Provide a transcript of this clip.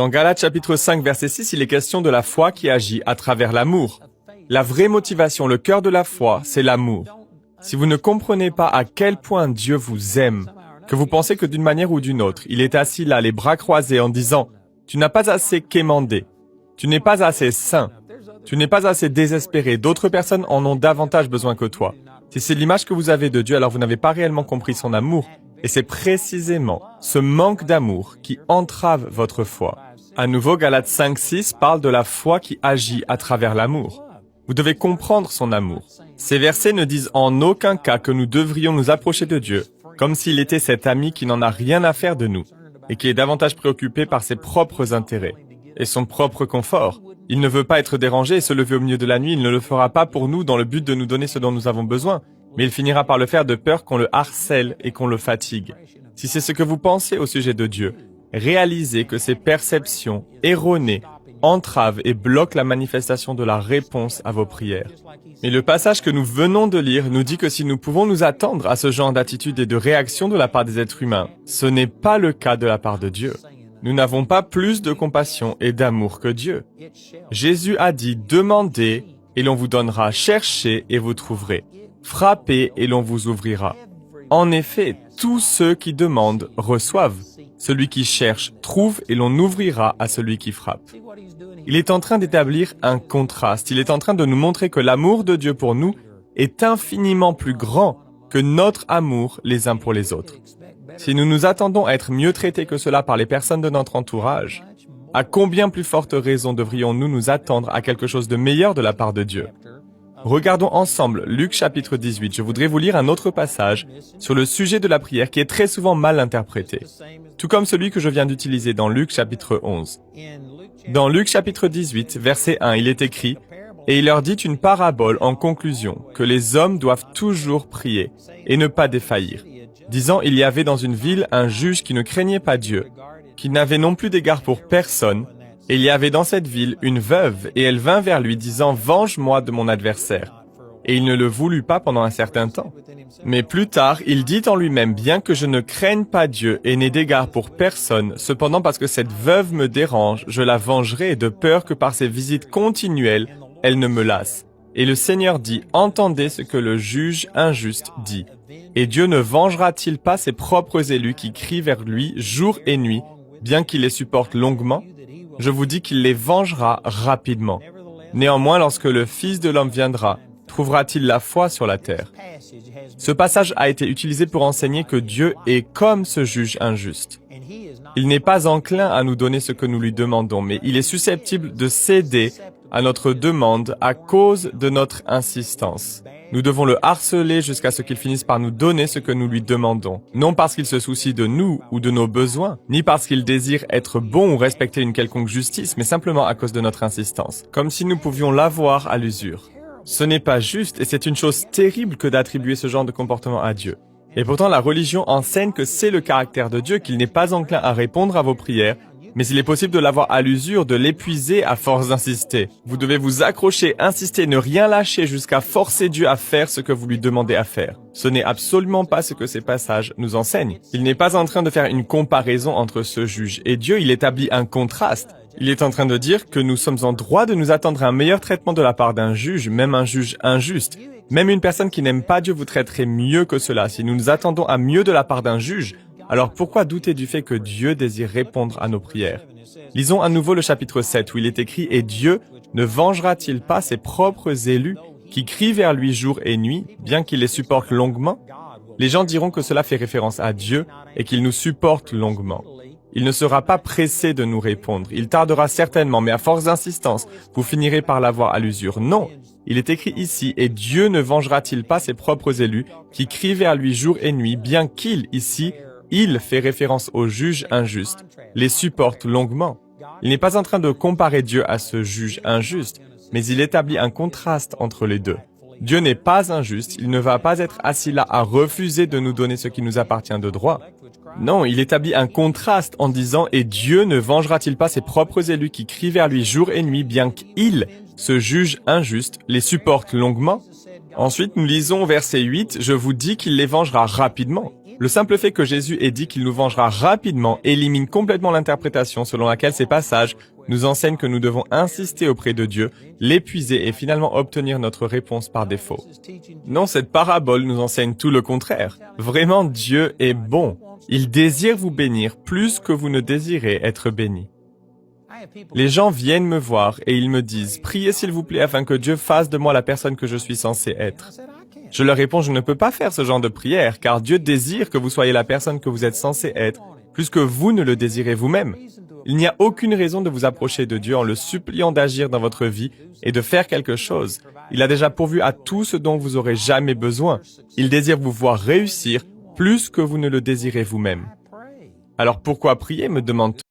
Dans Galates chapitre 5, verset 6, il est question de la foi qui agit à travers l'amour. La vraie motivation, le cœur de la foi, c'est l'amour. Si vous ne comprenez pas à quel point Dieu vous aime, que vous pensez que d'une manière ou d'une autre, il est assis là, les bras croisés, en disant « Tu n'as pas assez quémandé, tu n'es pas assez saint, tu n'es pas assez désespéré, d'autres personnes en ont davantage besoin que toi. » Si c'est l'image que vous avez de Dieu, alors vous n'avez pas réellement compris son amour. Et c'est précisément ce manque d'amour qui entrave votre foi. À nouveau, Galates 5, 6 parle de la foi qui agit à travers l'amour. Vous devez comprendre son amour. Ces versets ne disent en aucun cas que nous devrions nous approcher de Dieu, comme s'il était cet ami qui n'en a rien à faire de nous, et qui est davantage préoccupé par ses propres intérêts et son propre confort. Il ne veut pas être dérangé et se lever au milieu de la nuit, il ne le fera pas pour nous dans le but de nous donner ce dont nous avons besoin, mais il finira par le faire de peur qu'on le harcèle et qu'on le fatigue. Si c'est ce que vous pensez au sujet de Dieu, réalisez que ces perceptions erronées entravent et bloquent la manifestation de la réponse à vos prières. Mais le passage que nous venons de lire nous dit que si nous pouvons nous attendre à ce genre d'attitude et de réaction de la part des êtres humains, ce n'est pas le cas de la part de Dieu. Nous n'avons pas plus de compassion et d'amour que Dieu. Jésus a dit « Demandez et l'on vous donnera, cherchez et vous trouverez, frappez et l'on vous ouvrira. » En effet, tous ceux qui demandent reçoivent. Celui qui cherche trouve et l'on ouvrira à celui qui frappe. Il est en train d'établir un contraste. Il est en train de nous montrer que l'amour de Dieu pour nous est infiniment plus grand que notre amour les uns pour les autres. Si nous nous attendons à être mieux traités que cela par les personnes de notre entourage, à combien plus forte raison devrions-nous nous attendre à quelque chose de meilleur de la part de Dieu? Regardons ensemble Luc chapitre 18. Je voudrais vous lire un autre passage sur le sujet de la prière qui est très souvent mal interprété, tout comme celui que je viens d'utiliser dans Luc chapitre 11. Dans Luc chapitre 18, verset 1, il est écrit « Et il leur dit une parabole en conclusion, que les hommes doivent toujours prier et ne pas défaillir. Disant, il y avait dans une ville un juge qui ne craignait pas Dieu, qui n'avait non plus d'égard pour personne, et il y avait dans cette ville une veuve, et elle vint vers lui disant, venge-moi de mon adversaire. Et il ne le voulut pas pendant un certain temps. Mais plus tard, il dit en lui-même, bien que je ne craigne pas Dieu et n'ai d'égard pour personne, cependant parce que cette veuve me dérange, je la vengerai de peur que par ses visites continuelles, elle ne me lasse. Et le Seigneur dit, entendez ce que le juge injuste dit. Et Dieu ne vengera-t-il pas ses propres élus qui crient vers lui jour et nuit, bien qu'il les supporte longuement? Je vous dis qu'il les vengera rapidement. Néanmoins, lorsque le Fils de l'homme viendra, trouvera-t-il la foi sur la terre? Ce passage a été utilisé pour enseigner que Dieu est comme ce juge injuste. Il n'est pas enclin à nous donner ce que nous lui demandons, mais il est susceptible de céder à notre demande à cause de notre insistance. Nous devons le harceler jusqu'à ce qu'il finisse par nous donner ce que nous lui demandons. Non parce qu'il se soucie de nous ou de nos besoins, ni parce qu'il désire être bon ou respecter une quelconque justice, mais simplement à cause de notre insistance. Comme si nous pouvions l'avoir à l'usure. Ce n'est pas juste et c'est une chose terrible que d'attribuer ce genre de comportement à Dieu. Et pourtant, la religion enseigne que c'est le caractère de Dieu, qu'il n'est pas enclin à répondre à vos prières, mais il est possible de l'avoir à l'usure, de l'épuiser à force d'insister. Vous devez vous accrocher, insister, ne rien lâcher jusqu'à forcer Dieu à faire ce que vous lui demandez à faire. Ce n'est absolument pas ce que ces passages nous enseignent. Il n'est pas en train de faire une comparaison entre ce juge et Dieu, il établit un contraste. Il est en train de dire que nous sommes en droit de nous attendre à un meilleur traitement de la part d'un juge, même un juge injuste. Même une personne qui n'aime pas Dieu vous traiterait mieux que cela. Si nous nous attendons à mieux de la part d'un juge, alors pourquoi douter du fait que Dieu désire répondre à nos prières? Lisons à nouveau le chapitre 7 où il est écrit « Et Dieu ne vengera-t-il pas ses propres élus qui crient vers lui jour et nuit, bien qu'il les supporte longuement ?» Les gens diront que cela fait référence à Dieu et qu'il nous supporte longuement. Il ne sera pas pressé de nous répondre. Il tardera certainement, mais à force d'insistance, vous finirez par l'avoir à l'usure. Non, il est écrit ici « Et Dieu ne vengera-t-il pas ses propres élus qui crient vers lui jour et nuit, bien qu'il, ici, il fait référence au juge injuste, les supporte longuement. » Il n'est pas en train de comparer Dieu à ce juge injuste, mais il établit un contraste entre les deux. Dieu n'est pas injuste, il ne va pas être assis là à refuser de nous donner ce qui nous appartient de droit. Non, il établit un contraste en disant « Et Dieu ne vengera-t-il pas ses propres élus qui crient vers lui jour et nuit, bien qu'il, ce juge injuste, les supporte longuement ?» Ensuite, nous lisons au verset 8 « Je vous dis qu'il les vengera rapidement. » Le simple fait que Jésus ait dit qu'il nous vengera rapidement élimine complètement l'interprétation selon laquelle ces passages nous enseignent que nous devons insister auprès de Dieu, l'épuiser et finalement obtenir notre réponse par défaut. Non, cette parabole nous enseigne tout le contraire. Vraiment, Dieu est bon. Il désire vous bénir plus que vous ne désirez être béni. Les gens viennent me voir et ils me disent « Priez s'il vous plaît afin que Dieu fasse de moi la personne que je suis censé être. » Je leur réponds « Je ne peux pas faire ce genre de prière car Dieu désire que vous soyez la personne que vous êtes censé être plus que vous ne le désirez vous-même. Il n'y a aucune raison de vous approcher de Dieu en le suppliant d'agir dans votre vie et de faire quelque chose. Il a déjà pourvu à tout ce dont vous aurez jamais besoin. Il désire vous voir réussir plus que vous ne le désirez vous-même. Alors pourquoi prier, me demande-t-on?